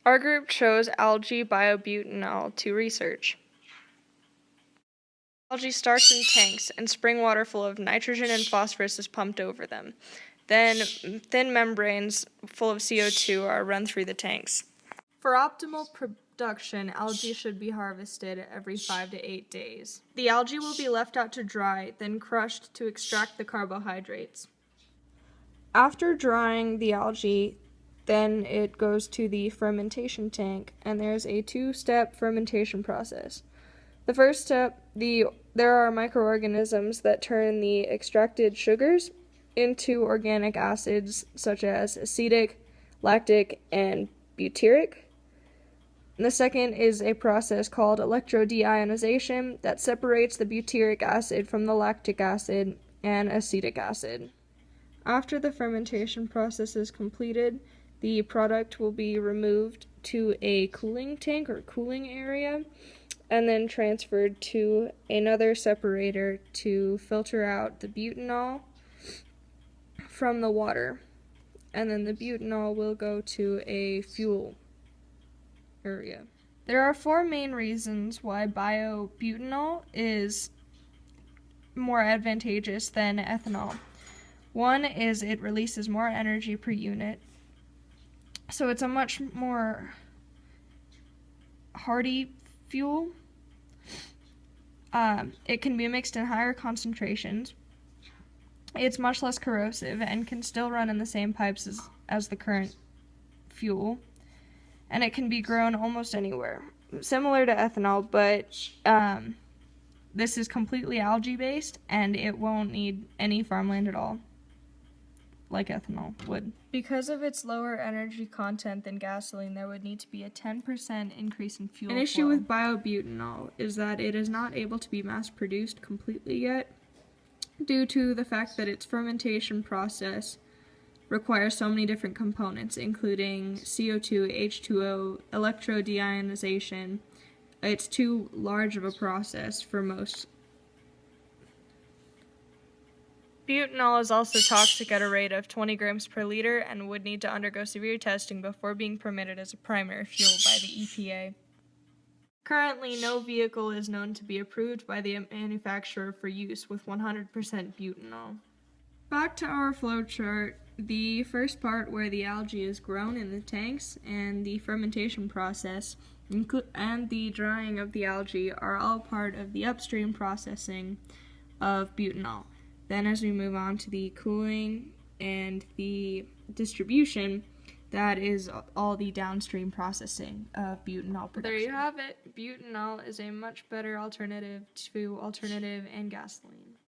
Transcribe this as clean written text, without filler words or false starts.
Our group chose algae biobutanol to research. Algae starts in tanks, and spring water full of nitrogen and phosphorus is pumped over them. Then thin membranes full of CO2 are run through the tanks. For optimal production, algae should be harvested every 5 to 8 days. The algae will be left out to dry, then crushed to extract the carbohydrates. After drying the algae, then it goes to the fermentation tank, and there's a 2-step fermentation process. The first step, there are microorganisms that turn the extracted sugars into organic acids such as acetic, lactic, and butyric. And the second is a process called electrodeionization that separates the butyric acid from the lactic acid and acetic acid. After the fermentation process is completed, the product will be removed to a cooling tank or cooling area and then transferred to another separator to filter out the butanol from the water. And then the butanol will go to a fuel area. There are 4 main reasons why biobutanol is more advantageous than ethanol. One is it releases more energy per unit, so it's a much more hardy fuel. It can be mixed in higher concentrations. It's much less corrosive and can still run in the same pipes as the current fuel. And it can be grown almost anywhere. Similar to ethanol, but this is completely algae-based, and it won't need any farmland at all, like ethanol would. Because of its lower energy content than gasoline, there would need to be a 10% increase in fuel flow. An issue with biobutanol is that it is not able to be mass-produced completely yet, due to the fact that its fermentation process requires so many different components, including CO2, H2O, electrodeionization. It's too large of a process for most. Butanol is also toxic at a rate of 20 grams per liter and would need to undergo severe testing before being permitted as a primary fuel by the EPA. Currently, no vehicle is known to be approved by the manufacturer for use with 100% butanol. Back to our flowchart, the first part where the algae is grown in the tanks and the fermentation process and the drying of the algae are all part of the upstream processing of butanol. Then as we move on to the cooling and the distribution, that is all the downstream processing of butanol production. There you have it. Butanol is a much better alternative to alternative and gasoline.